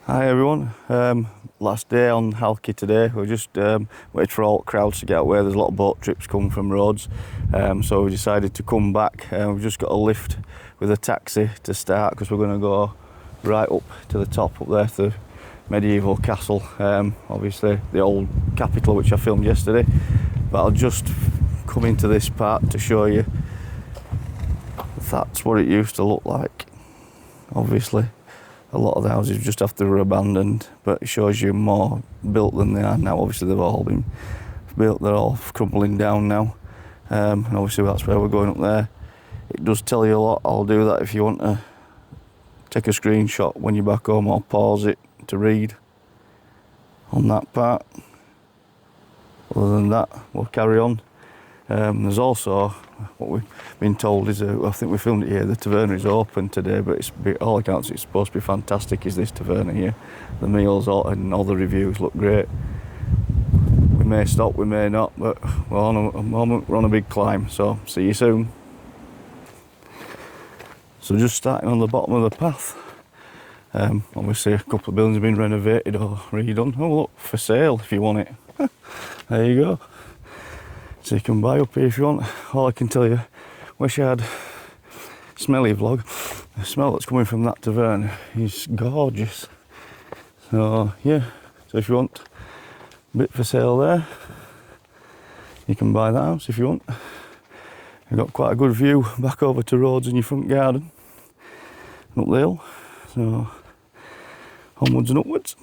Hi everyone, last day on Halki today. We're just waiting for all crowds to get away. There's a lot of boat trips coming from roads, so we decided to come back. We've just got a lift with a taxi to start because we're going to go right up to the top up there to the medieval castle, obviously the old capital which I filmed yesterday, but I'll just come into this part to show you that's what it used to look like. Obviously a lot of the houses just after were abandoned, but it shows you more built than they are now. Obviously they've all been built, they're all crumbling down now, and obviously that's where we're going up there. It does tell you a lot. I'll do that if you want to take a screenshot when you're back home, or pause it to read on that part. Other than that, we'll carry on. There's also, what we've been told is, I think we filmed it here, the taverna is open today, but all accounts it's supposed to be fantastic, is this taverna here. The meals and all the reviews look great. We may stop, we may not, but we're on a big climb, so see you soon. So just starting on the bottom of the path, obviously a couple of buildings have been renovated or redone. Oh look, for sale if you want it. There you go. So you can buy up here if you want. All I can tell you, wish I had smelly vlog. The smell that's coming from that taverna is gorgeous. So yeah, so if you want a bit for sale there, you can buy that house if you want. You've got quite a good view back over to roads in your front garden, up the hill. So onwards and upwards.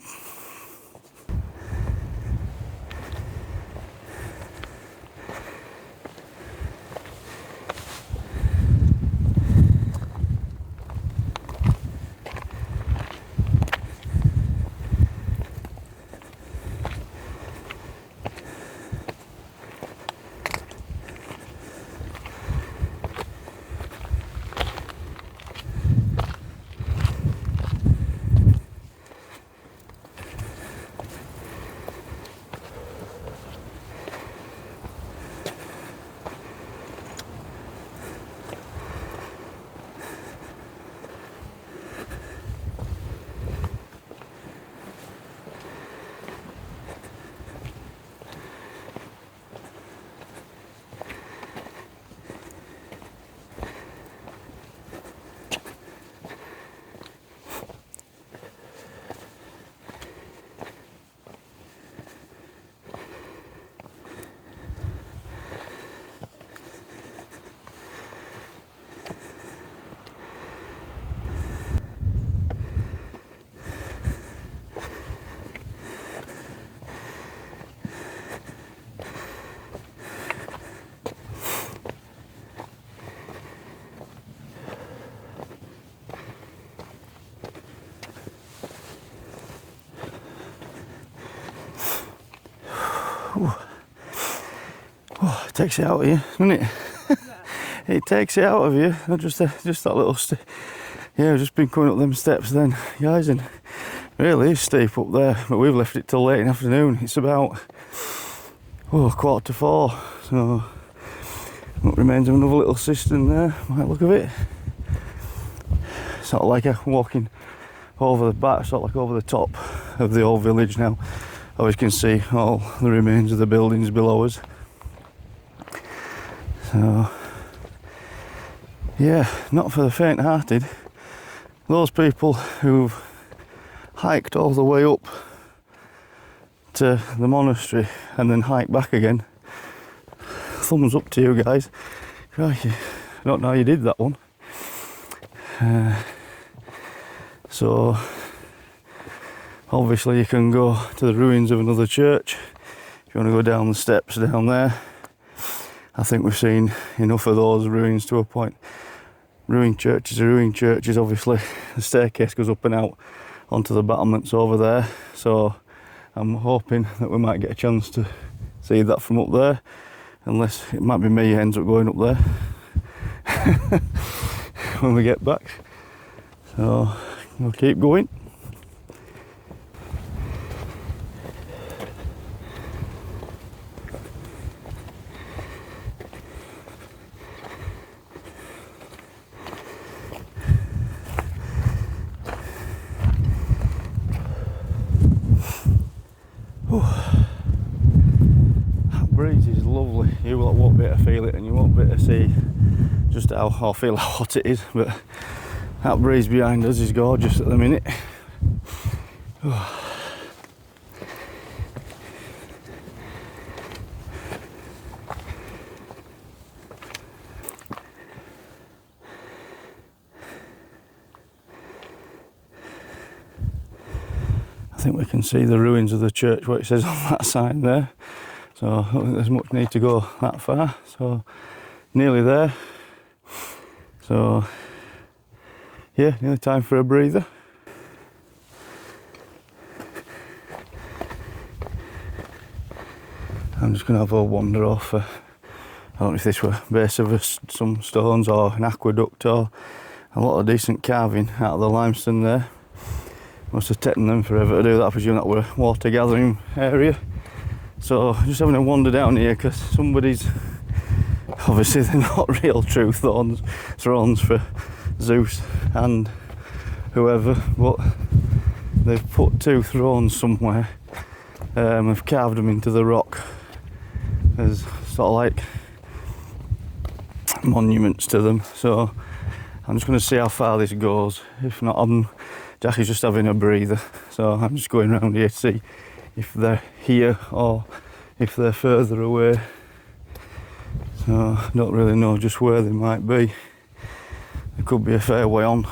Oh, it takes it out of you, doesn't it? It takes it out of you. Just that little yeah, I've just been coming up them steps then, guys, and really is steep up there, but we've left it till late in the afternoon. It's about 3:45, so what remains of another little cistern there, might look of it. Sort of like a walking over the back, sort of like over the top of the old village now. As you can see, all the remains of the buildings below us. So, yeah, not for the faint-hearted. Those people who've hiked all the way up to the monastery and then hiked back again, thumbs up to you guys. Crikey, I don't know how you did that one. So, obviously you can go to the ruins of another church if you want to go down the steps down there. I think we've seen enough of those ruins to a point. Ruined churches are ruined churches, obviously. The staircase goes up and out onto the battlements over there, so I'm hoping that we might get a chance to see that from up there, unless it might be me who ends up going up there when we get back. So we'll keep going. That breeze is lovely. You won't be able to feel it, and you won't be able to see just how I feel how hot it is, but that breeze behind us is gorgeous at the minute. I think we can see the ruins of the church, what it says on that sign there. So I don't think there's much need to go that far. So nearly there. So yeah, nearly time for a breather. I'm just going to have a wander off. I don't know if this were base of some stones or an aqueduct or a lot of decent carving out of the limestone there. Must have taken them forever to do that. I presume that were a water gathering area. So just having a wander down here because somebody's, obviously they're not real true thrones for Zeus and whoever, but they've put 2 thrones somewhere, have carved them into the rock as sort of like monuments to them. So I'm just going to see how far this goes. If not, Jackie's just having a breather, so I'm just going around here to see if they're here or if they're further away. So I don't really know just where they might be. There could be a fair way on.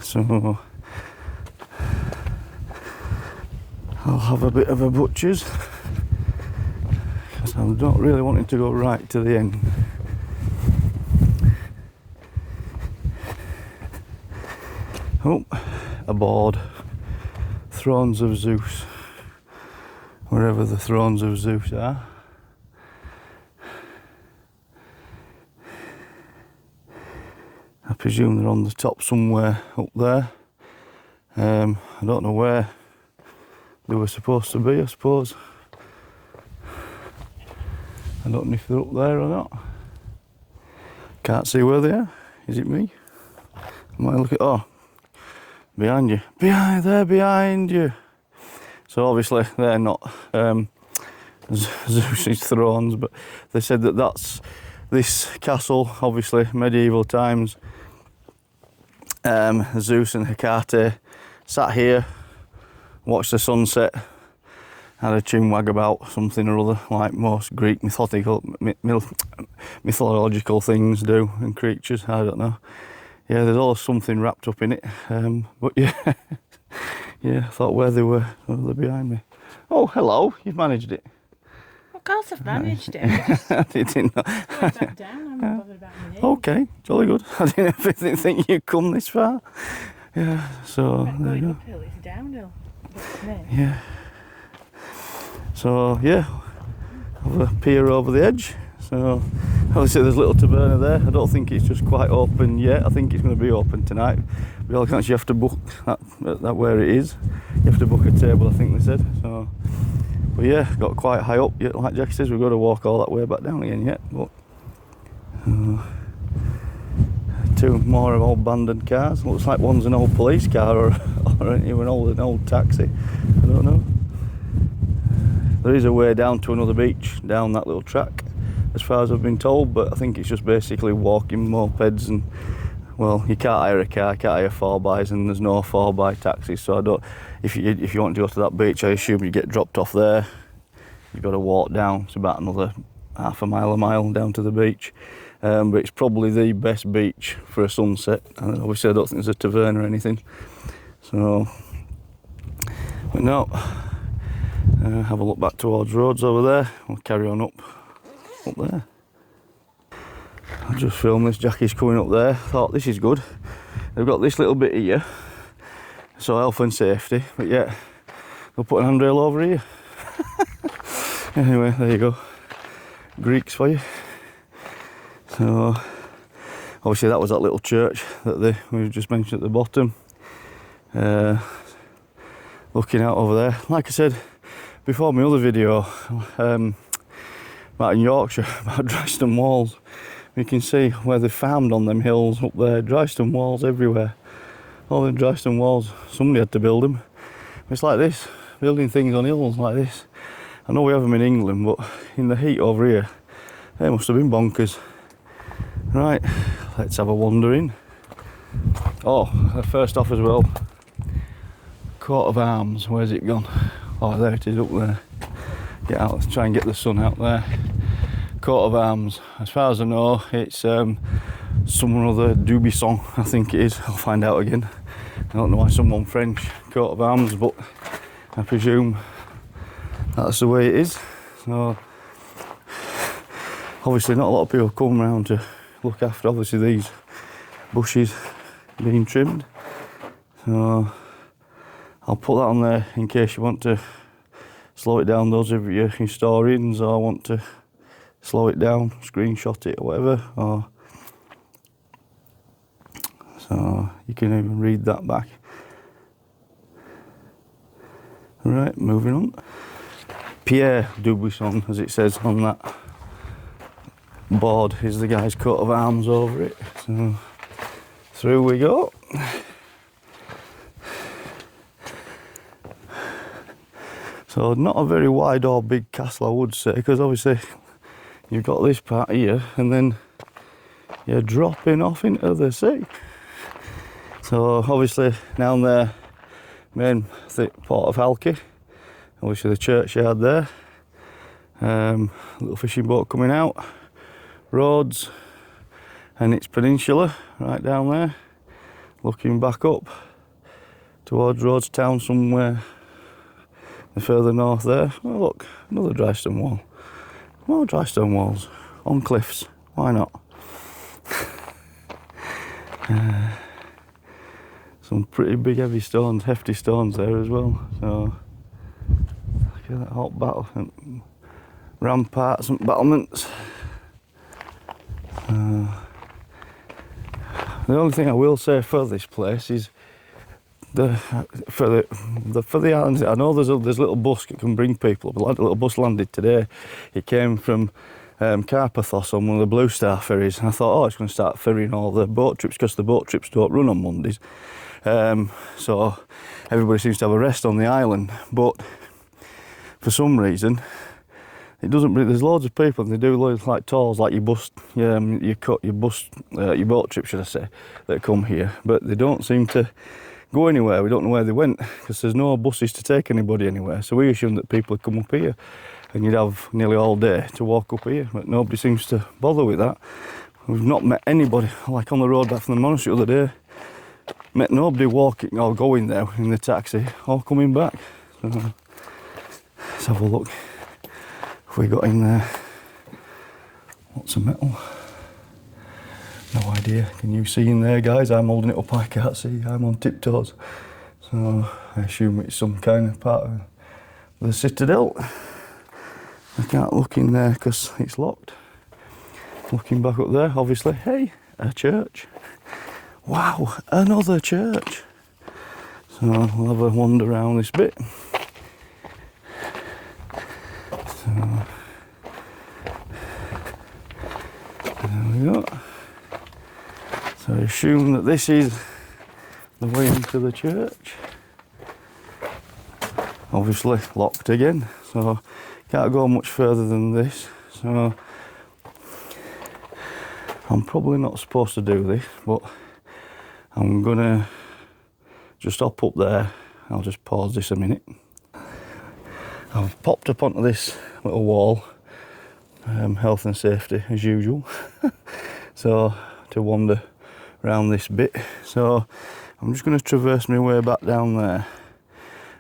So I'll have a bit of a butcher's because I'm not really wanting to go right to the end. Oh, a board. Thrones of Zeus. Wherever the thrones of Zeus are. I presume they're on the top somewhere up there. I don't know where they were supposed to be, I suppose. I don't know if they're up there or not. Can't see where they are. Is it me? I might look at, oh, behind you. They're behind you. So obviously they're not Zeus's thrones, but they said that that's this castle, obviously medieval times. Zeus and Hecate sat here, watched the sunset, had a chinwag about something or other, like most Greek mythological things do, and creatures, I don't know. Yeah, there's always something wrapped up in it, but yeah, yeah, I thought where they were, oh, they're behind me. Oh, hello, you've managed it. Of course I've managed it. I didn't know. Going back down, I'm not bothered about my name. Okay, jolly good. I didn't think you'd come this far. Yeah, so there you go. Uphill, it's downhill. Yeah. So yeah, have a peer over the edge. So obviously there's a little taberna there. I don't think it's just quite open yet. I think it's going to be open tonight. But you actually have to book that where it is. You have to book a table, I think they said. So, but yeah, got quite high up. Yet, like Jackie says, we've got to walk all that way back down again yet. But 2 more of old abandoned cars. Looks like one's an old police car or even an old taxi. I don't know. There is a way down to another beach down that little track, as far as I've been told, but I think it's just basically walking mopeds and, well, you can't hire a car, you can't hire 4xs, and there's no 4x taxis, so I don't, if you want to go to that beach, I assume you get dropped off there, you've got to walk down, it's about another half a mile down to the beach, but it's probably the best beach for a sunset, and obviously I don't think there's a tavern or anything, so, but no, have a look back towards Rhodes over there, we'll carry on up there. I'll just film this. Jackie's coming up there. Thought this is good. They've got this little bit here, so health and safety. But yeah, they'll put an handrail over here. Anyway, there you go. Greeks for you. So obviously that was that little church that we just mentioned at the bottom. Looking out over there. Like I said before, my other video. Out in Yorkshire about Dryston Walls, you can see where they farmed on them hills up there. Dryston Walls everywhere, all the Dryston Walls, somebody had to build them. It's like this, building things on hills like this. I know we have them in England, but in the heat over here, they must have been bonkers. Right, let's have a wander in. Oh, first off as well, coat of arms, where's it gone? Oh, there it is, up there. Get out, let's try and get the sun out there. Coat of arms, as far as I know, it's some other Dubisson, I think it is. I'll find out again. I don't know why someone French coat of arms, but I presume that's the way it is. So obviously not a lot of people come around to look after obviously these bushes being trimmed. So I'll put that on there in case you want to slow it down, those of you historians, or want to slow it down, screenshot it or whatever, or so you can even read that back. Right, moving on. Pierre Dubuisson, as it says on that board, is the guy's coat of arms over it. So through we go. So not a very wide or big castle, I would say, because obviously you've got this part here and then you're dropping off into the sea. So obviously down there, main port of Halki, obviously the churchyard there, little fishing boat coming out, roads, and it's peninsula right down there, looking back up towards Rhodes town somewhere further north there. Oh look, another dry stone wall. More dry stone walls on cliffs, why not? Some pretty big heavy stones, hefty stones there as well. So look at that hot battle, ramparts and battlements. The only thing I will say for this place is for the islands. I know there's a little bus that can bring people up. A little bus landed today. It came from Karpathos on one of the Blue Star ferries, and I thought, oh, it's going to start ferrying all the boat trips because the boat trips don't run on Mondays. So everybody seems to have a rest on the island, but for some reason it doesn't. There's loads of people, and they do loads like tolls, like your boat trip, should I say, that come here, but they don't seem to go anywhere. We don't know where they went because there's no buses to take anybody anywhere. So we assume that people would come up here, and you'd have nearly all day to walk up here, but nobody seems to bother with that. We've not met anybody, like on the road back from the monastery the other day. Met nobody walking or going there in the taxi or coming back. So let's have a look. If we got in there, what's the metal? No idea. Can you see in there, guys? I'm holding it up, I can't see. I'm on tiptoes. So I assume it's some kind of part of the citadel. I can't look in there because it's locked. Looking back up there, obviously, hey, a church. Wow, another church. So we'll have a wander around this bit. So there we go. So I assume that this is the way into the church. Obviously locked again, so can't go much further than this. So I'm probably not supposed to do this, but I'm gonna just hop up there. I'll just pause this a minute. I've popped up onto this little wall, health and safety as usual. So to wander around this bit. So I'm just going to traverse my way back down there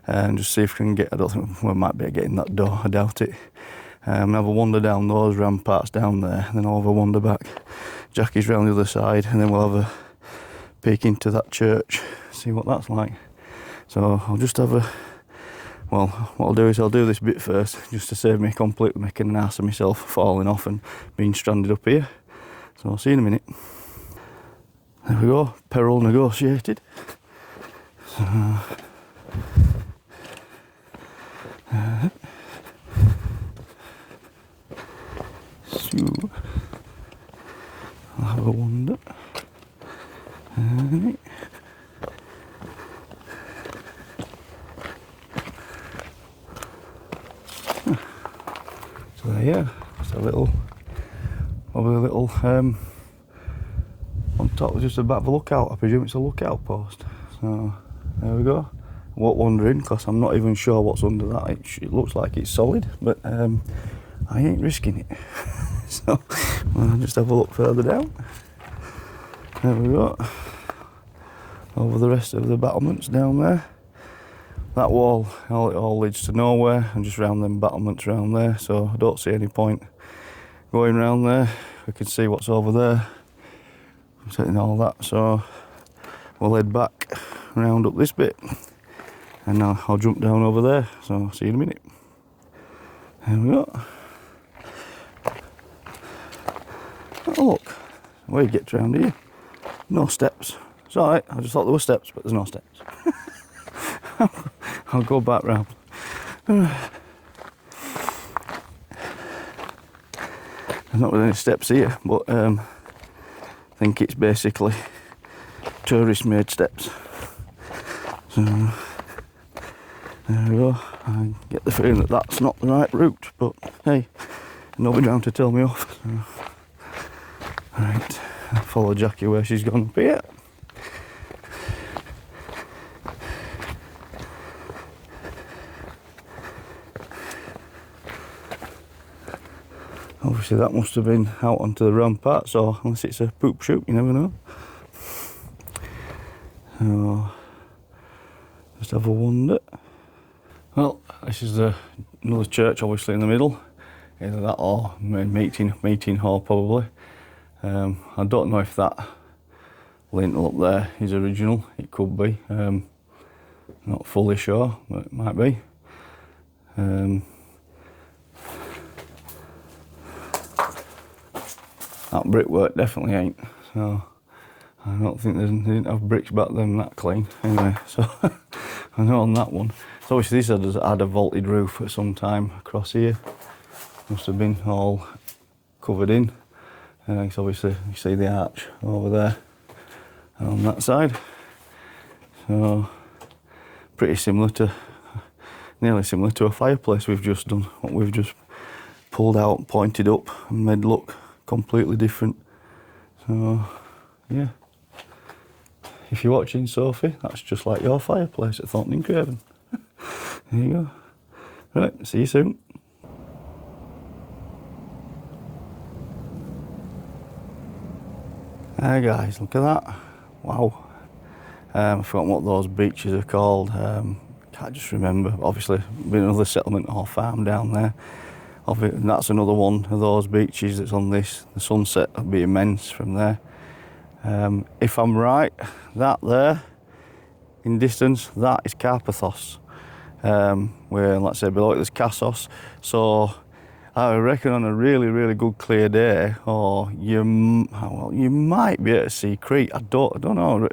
and just see if we can get, I don't think we might be getting that door, I doubt it. Have a wander down those ramparts down there, and then I'll have a wander back. Jackie's round the other side, and then we'll have a peek into that church, see what that's like. So I'll just have a, well, what I'll do is I'll do this bit first, just to save me completely making an ass of myself, falling off and being stranded up here. So I'll see you in a minute. There we go, peril negotiated. So, I'll have a wander. yeah, just a little, probably a little, on top, just a bit of a lookout. I presume it's a lookout post. So there we go. I won't wander in because I'm not even sure what's under that. It looks like it's solid, but I ain't risking it. So I'll just have a look further down. There we go. Over the rest of the battlements down there. That wall, it all leads to nowhere, and just round them battlements round there. So I don't see any point going round there. We can see what's over there. I'm setting all that, so we'll head back round up this bit, and I'll jump down over there. So see you in a minute. There we go. Oh look, where you get round here? No steps. It's alright, I just thought there were steps, but there's no steps. I'll go back round. There's not really any steps here, but I think it's basically tourist made steps. So there we go. I get the feeling that that's not the right route, but hey, nobody around to tell me off. So. Right, I'll follow Jackie where she's gone up here. Obviously that must have been out onto the ramparts, or unless it's a poop chute, you never know. So, just have a wander. Well, this is another church obviously in the middle. Either that or meeting hall probably. I don't know if that lintel up there is original, it could be. Not fully sure, but it might be. That brickwork definitely ain't, so I don't think they didn't have bricks back then that clean. Anyway, so I know on that one. So obviously this had a vaulted roof at some time across here. Must have been all covered in. So obviously you see the arch over there and on that side. So pretty similar to, nearly similar to a fireplace we've just done. What we've just pulled out, pointed up and made look completely different. So yeah, if you're watching Sophie, that's just like your fireplace at Thornton in Craven. There you go. Right, see you soon. Hey guys, look at that. Wow. I've forgotten what those beaches are called. Can't just remember. Obviously been another settlement or farm down there. And that's another one of those beaches that's on this. The sunset will be immense from there. If I'm right, that there in distance, that is Karpathos. Where, let's say, below it there's Cassos. So I reckon on a really, really good clear day, or you might be able to see Crete. I don't know.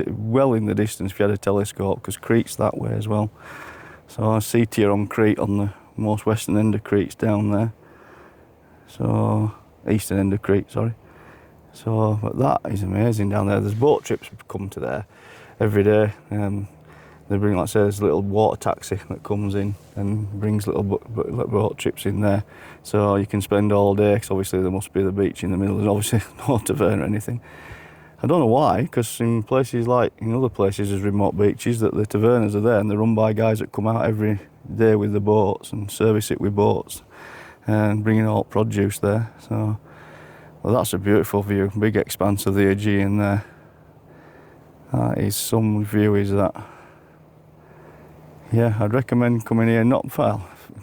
Well in the distance if you had a telescope, because Crete's that way as well. So I see Tier on Crete on the most western end of Crete's down there. So eastern end of Crete, sorry. So, but that is amazing down there. There's boat trips come to there every day. They bring, like I say, there's a little water taxi that comes in and brings little boat trips in there. So you can spend all day, because obviously there must be the beach in the middle. There's obviously no tavern or anything. I don't know why, because in places like, in other places there's remote beaches, that the tavernas are there and they're run by guys that come out every day with the boats and service it with boats and bringing all produce there. So, well, that's a beautiful view, big expanse of the Aegean there. That is some view, is that. Yeah, I'd recommend coming here, not for,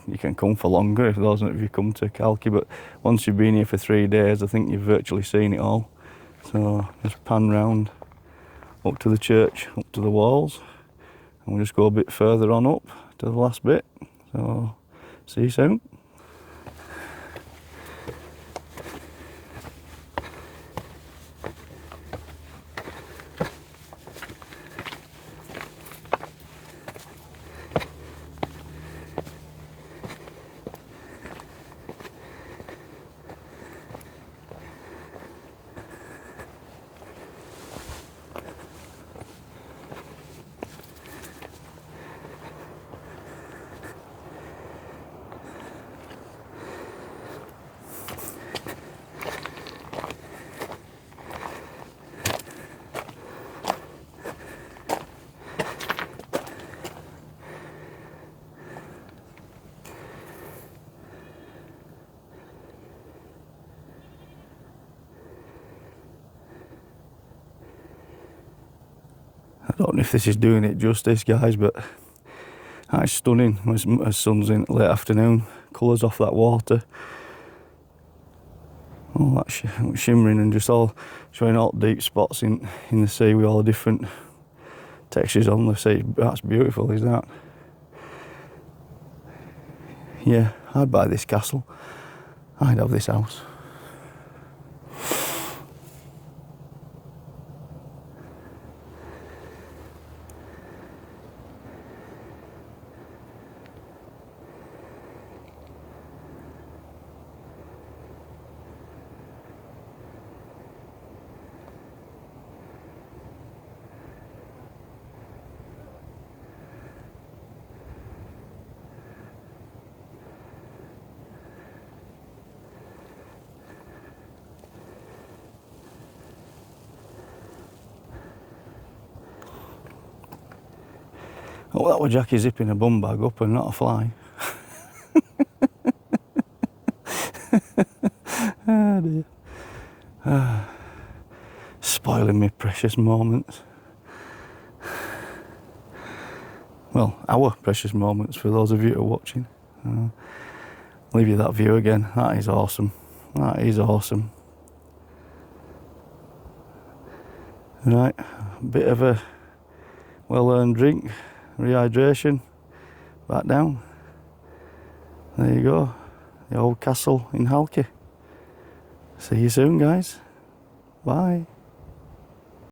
you can come for longer if those of you come to Chalki, but once you've been here for 3 days, I think you've virtually seen it all. So just pan round up to the church, up to the walls, and we'll just go a bit further on up to the last bit. So see you soon. don't know if this is doing it justice, guys, but it's stunning. As sun's in late afternoon, colours off that water. All that shimmering and just all showing all deep spots in the sea with all the different textures on the sea. That's beautiful, isn't that? Yeah, I'd buy this castle. I'd have this house. Oh, that was Jackie zipping a bum bag up and not a fly. Oh dear. Spoiling me precious moments. Well, our precious moments for those of you who are watching. Leave you that view again. That is awesome. That is awesome. Right, a bit of a well-earned drink, rehydration, back down. There you go, the old castle in Halki. See you soon, guys. Bye.